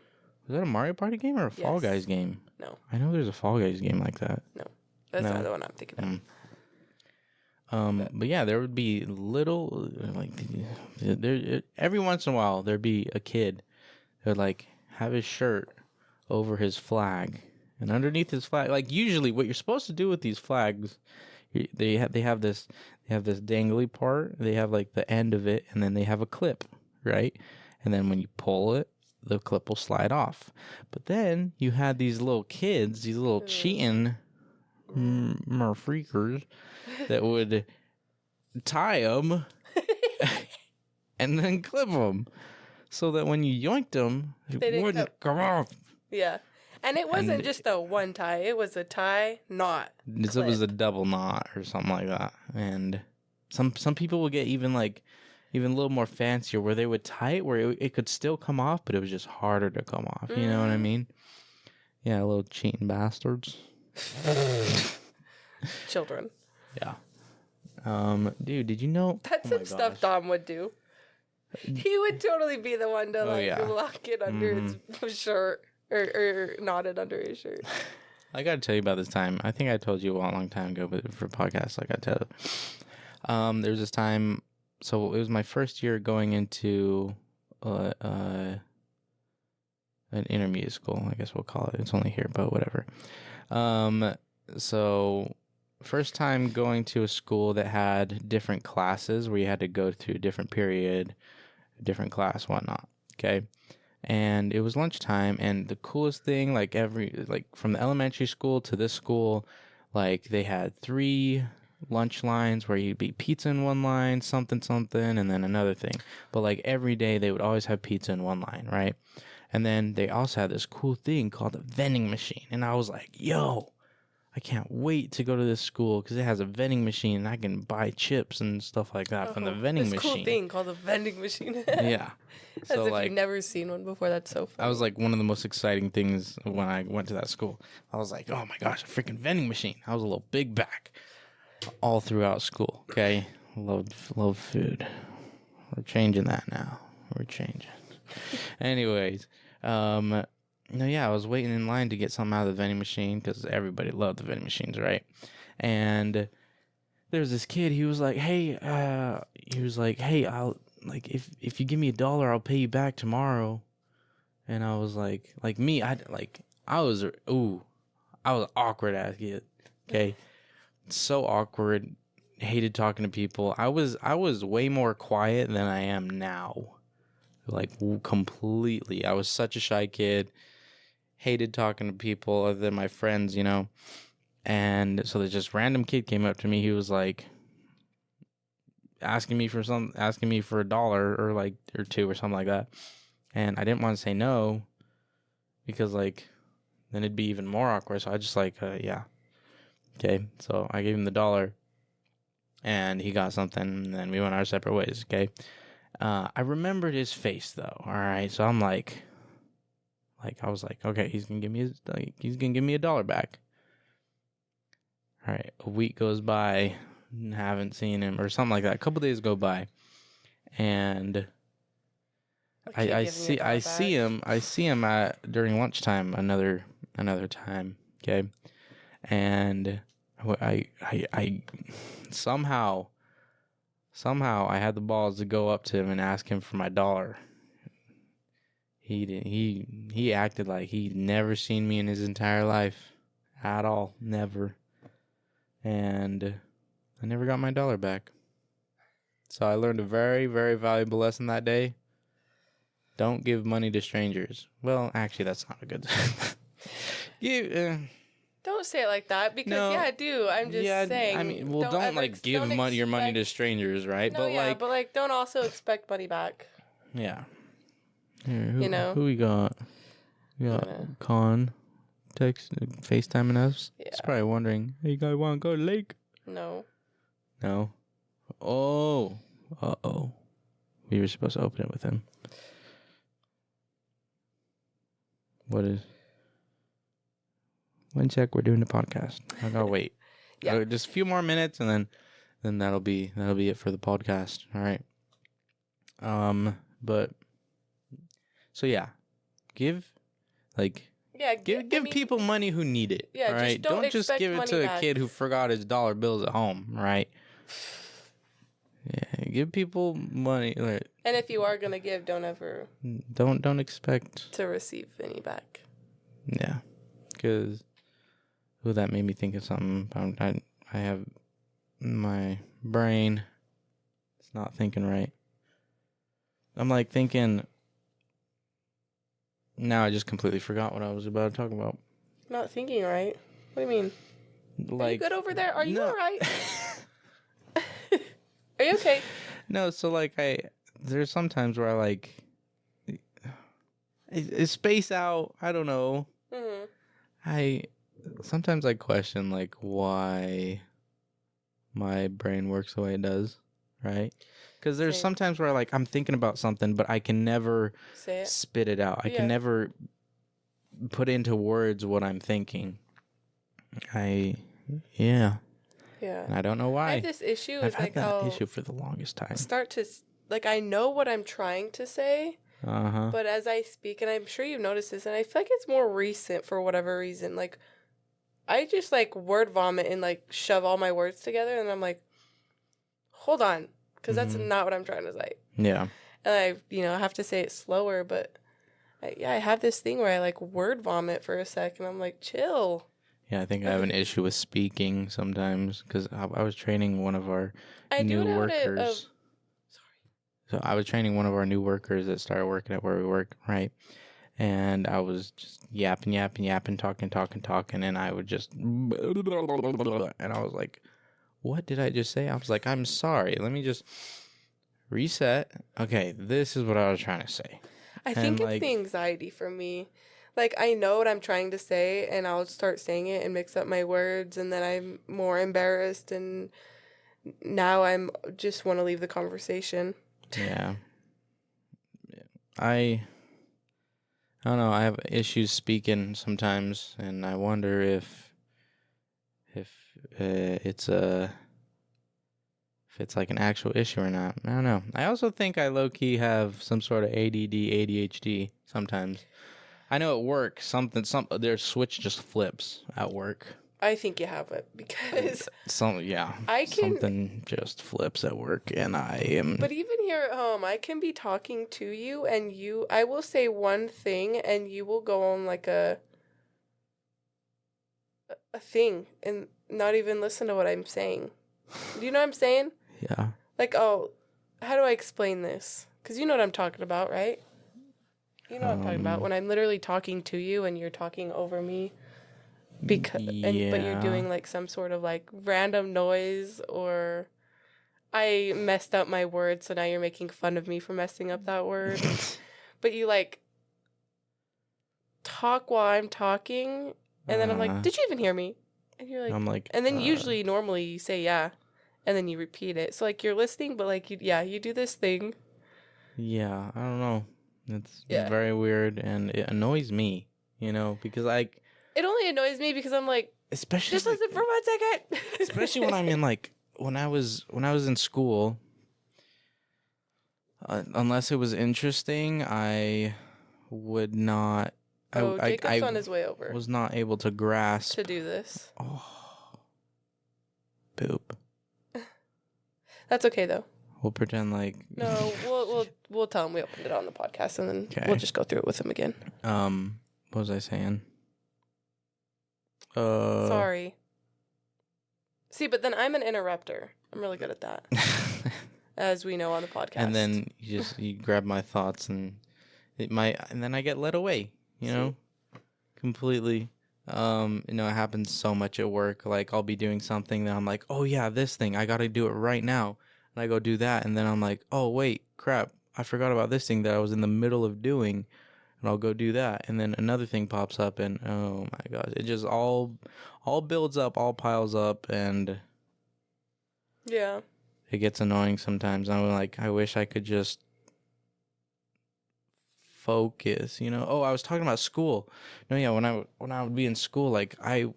Was that a Mario Party game or a Fall Guys game? No. I know there's a Fall Guys game like that. No. That's not the one I'm thinking of. But yeah, there would be little, like, every once in a while, there'd be a kid who would, like, have his shirt over his flag. And underneath his flag, like, usually what you're supposed to do with these flags, they have this dangly part. They have, like, the end of it, and then they have a clip, right? And then when you pull it, the clip will slide off. But then you had these little kids, these little cheating freakers that would tie them and then clip them so that when you yoinked them, it wouldn't come off. Yeah. And it wasn't just a one tie. It was a tie knot. It was a double knot or something like that. And some people would get even a little more fancier where they would tie it where it could still come off, but it was just harder to come off. You know what I mean? Yeah, little cheating bastards. Children. Yeah. Dude, did you know? That's some stuff Dom would do. He would totally be the one to lock it under his shirt or knot it under his shirt. I got to tell you about this time. I think I told you a long time ago, but for podcasts, I got to tell you. There's this time. So it was my first year going into an intermediate school, I guess we'll call it. It's only here, but whatever. So first time going to a school that had different classes where you had to go through a different period, different class, whatnot. Okay. And it was lunchtime, and the coolest thing, like from the elementary school to this school, like they had 3 lunch lines where you'd be pizza in one line, something, and then another thing. But like every day they would always have pizza in one line, right? And then they also had this cool thing called a vending machine. And I was like, yo, I can't wait to go to this school because it has a vending machine and I can buy chips and stuff like that from the vending machine. This cool thing called a vending machine. Yeah. As if you've never seen one before. That's so funny. That was like one of the most exciting things when I went to that school. I was like, oh my gosh, a freaking vending machine. I was a little big back all throughout school. Okay. Loved food. We're changing that now. We're changing. Anyways, no, yeah, I was waiting in line to get something out of the vending machine because everybody loved the vending machines, right? And there's this kid. He was like, "Hey, I'll like if you give me $1, I'll pay you back tomorrow." And I was like me, I was an awkward ass kid. Okay, so awkward. Hated talking to people. I was way more quiet than I am now. Like completely. I was such a shy kid. Hated talking to people other than my friends, you know. And so this just random kid came up to me. He was like asking me for $1 or $2 or something like that. And I didn't want to say no because like then it'd be even more awkward. So I just yeah. Okay. So I gave him the $1 and he got something and then we went our separate ways. Okay. I remembered his face though. All right. So I'm like I was like, okay, he's gonna give me $1 back. All right, a week goes by, haven't seen him or something like that. A couple days go by, and I see him during lunchtime another time. Okay, and I somehow somehow I had the balls to go up to him and ask him for my dollar. He didn't. He acted like he'd never seen me in his entire life, at all, never. And I never got my dollar back. So I learned a very, very valuable lesson that day. Don't give money to strangers. Well, actually, that's not a good. Don't say it like that because No. I do. I'm just saying. I mean, well, don't like give your money to strangers, right? No, but like, don't also expect money back. Yeah. Here, You know? who we got? We got Con FaceTiming us. Yeah. He's probably wondering, hey, you guys want to go to the lake? No. No. Oh. Uh-oh. We were supposed to open it with him. What is... One sec, we're doing the podcast. I gotta wait. Yeah. Just a few more minutes, and then that'll be it for the podcast. All right. But so yeah, give people money who need it. Yeah. All right. Don't just give it to a kid who forgot his dollar bills at home. Right. Yeah. Give people money. Right. And if you are gonna give, don't expect to receive any back. Yeah. Because. Ooh, that made me think of something. I have my brain. It's not thinking right. I'm like thinking. Now I just completely forgot what I was about to talk about. Not thinking right. What do you mean? Like, are you good over there? Are you all right? Are you okay? No. So like there's sometimes where I space out. I don't know. Mm-hmm. Sometimes I question like why my brain works the way it does, right? Because there's sometimes where I'm thinking about something, but I can never spit it out. I can never put into words what I'm thinking. Yeah. And I don't know why. I have this issue. I've had that issue for the longest time. I know what I'm trying to say. Uh-huh. But as I speak, and I'm sure you've noticed this, and I feel like it's more recent for whatever reason, like. I just word vomit and shove all my words together, and I'm like, hold on, because that's not what I'm trying to say. Yeah. And I have to say it slower, but I have this thing where I word vomit for a sec, and I'm like, chill. Yeah, I think I have an issue with speaking sometimes because I was training one of our new workers. So I was training one of our new workers that started working at where we work, right? And I was just yapping, talking, and I would just... And I was like, what did I just say? I was like, I'm sorry. Let me just reset. Okay, this is what I was trying to say. I think it's the anxiety for me. I know what I'm trying to say, and I'll start saying it and mix up my words, and then I'm more embarrassed, and now I'm just want to leave the conversation. Yeah. I don't know. I have issues speaking sometimes, and I wonder if it's an actual issue or not. I don't know. I also think I low key have some sort of ADD, ADHD sometimes. I know at work their switch just flips at work. I think you have it because something just flips at work, and I am. But even here at home, I can be talking to you, and I will say one thing, and you will go on a thing and not even listen to what I'm saying. Do you know what I'm saying? Yeah. How do I explain this? Because you know what I'm talking about, right? You know what I'm talking about when I'm literally talking to you and you're talking over me. But you're doing some sort of random noise, or I messed up my word, so now you're making fun of me for messing up that word. But you talk while I'm talking, and then I'm like, did you even hear me? And you're like, I'm like, and then normally you say yeah, and then you repeat it. So you're listening, but you do this thing. Yeah, I don't know. It's very weird, and it annoys me, because It only annoys me because I'm especially just listen for 1 second. Especially when I'm in when I was in school, unless it was interesting, I would not. Jacob's on his way over. Was not able to grasp to do this. Oh, poop. That's okay though. We'll pretend like No, we'll tell him we opened it on the podcast, and then Okay. we'll just go through it with him again. What was I saying? Sorry. See, but then I'm an interrupter. I'm really good at that, as we know on the podcast. And then you grab my thoughts, and then I get led away. You know, completely. It happens so much at work. Like, I'll be doing something that I'm like, oh yeah, this thing, I gotta do it right now. And I go do that, and then I'm like, oh wait, crap, I forgot about this thing that I was in the middle of doing, and I'll go do that. And then another thing pops up, and oh my gosh, it just all builds up, all piles up, and yeah, it gets annoying sometimes. I'm like, I wish I could just focus, Oh, I was talking about school. No, yeah, when I would be in school, like I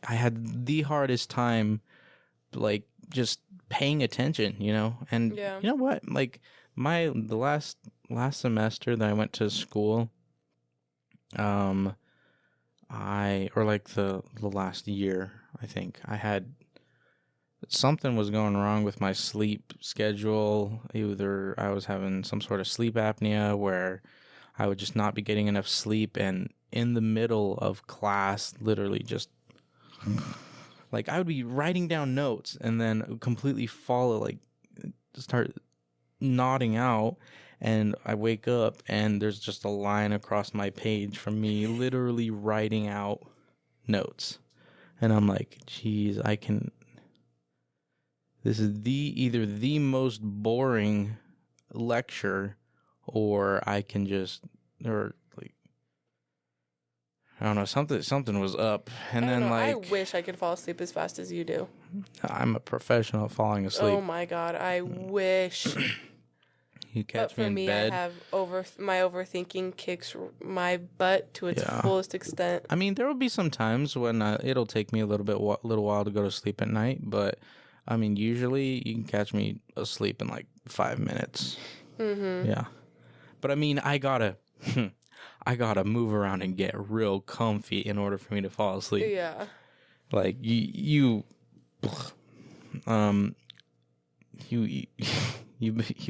had the hardest time, like, just paying attention, And yeah. you know what? Like the last semester that I went to school, the last year, I think I had something was going wrong with my sleep schedule. Either I was having some sort of sleep apnea where I would just not be getting enough sleep, and in the middle of class, literally just like I would be writing down notes and then completely start nodding out, and I wake up and there's just a line across my page from me literally writing out notes. And I'm like, geez, this is either the most boring lecture, or I can I don't know, something was up. And then I wish I could fall asleep as fast as you do. I'm a professional at falling asleep. Oh my God, I wish. You catch me in bed. But for me, I have my overthinking kicks my butt to its fullest extent. I mean, there will be some times when it'll take me a little while to go to sleep at night, but I mean, usually you can catch me asleep in like 5 minutes. Mm-hmm. Yeah, but I mean, I gotta move around and get real comfy in order for me to fall asleep. Yeah, like you've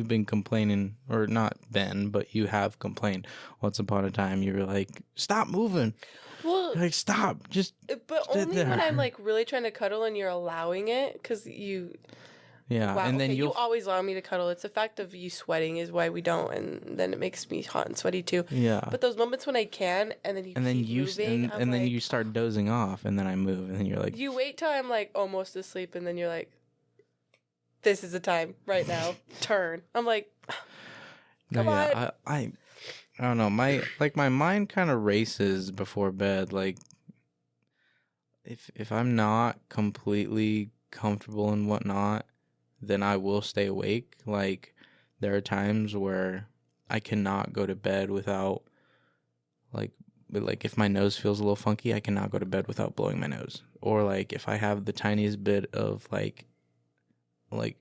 been complaining, or not been, but you have complained once upon a time. You were like, stop moving. Well, you're like, stop, just. But only there. When I'm like really trying to cuddle and you're allowing it, because you. Yeah, wow, and then you always allow me to cuddle. It's the fact of you sweating is why we don't, and then it makes me hot and sweaty too. Yeah. But those moments when I can, and then then you start dozing off, and then I move, and then you're like. You wait till I'm like almost asleep, and then you're like. This is the time right now. Turn. I'm like, come on. I don't know. My mind kind of races before bed. Like, if I'm not completely comfortable and whatnot, then I will stay awake. Like, there are times where I cannot go to bed without, like if my nose feels a little funky, I cannot go to bed without blowing my nose. Or like if I have the tiniest bit of like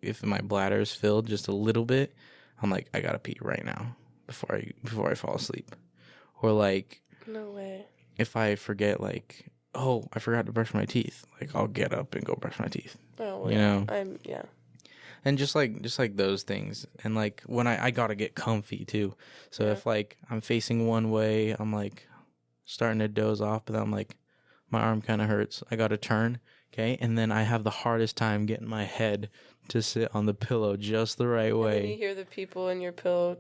if my bladder is filled just a little bit, I'm like, I gotta pee right now before I fall asleep. Or like, no way. If I forget, like, oh, I forgot to brush my teeth, like I'll get up and go brush my teeth. Oh, well, you know. Yeah. And just like those things, and like when I gotta get comfy too. So if like I'm facing one way, I'm like starting to doze off, but then I'm like, my arm kind of hurts. I gotta turn. Okay, and then I have the hardest time getting my head to sit on the pillow just the right way. And then you hear the people in your pillow.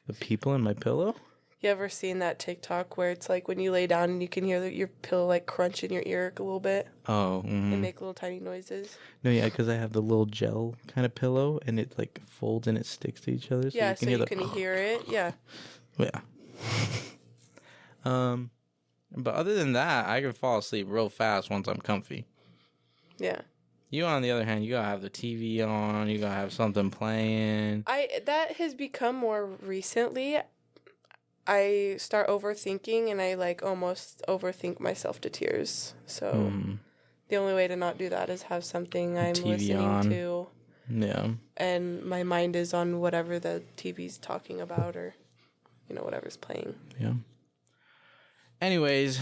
The people in my pillow? You ever seen that TikTok where it's like when you lay down and you can hear your pillow like crunch in your ear a little bit? Oh. Mm-hmm. They make little tiny noises. No, yeah, because I have the little gel kind of pillow, and it like folds and it sticks to each other. So yeah, you can hear it. Yeah. Yeah. But other than that, I can fall asleep real fast once I'm comfy. Yeah. You, on the other hand, you gotta have the TV on. You gotta have something playing. That has become more recently. I start overthinking, and I like almost overthink myself to tears. So the only way to not do that is have something I'm TV listening on. to. Yeah. And my mind is on whatever the TV's talking about, or whatever's playing. Yeah. Anyways,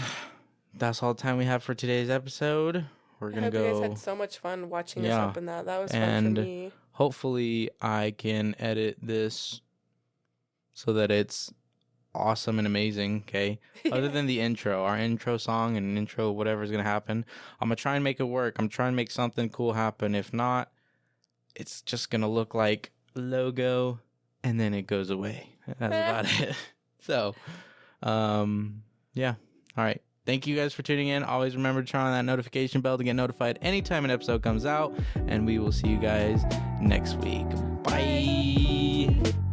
that's all the time we have for today's episode. We're I gonna hope you guys go. had so much fun watching us Yeah. open that. That was fun And for me. hopefully I can edit this so that it's awesome and amazing, okay? Other than the intro, our intro song and intro whatever's going to happen, I'm going to try and make it work. I'm trying to make something cool happen. If not, it's just going to look like logo and then it goes away. That's about it. So, yeah. All right. Thank you guys for tuning in. Always remember to turn on that notification bell to get notified anytime an episode comes out. And we will see you guys next week. Bye.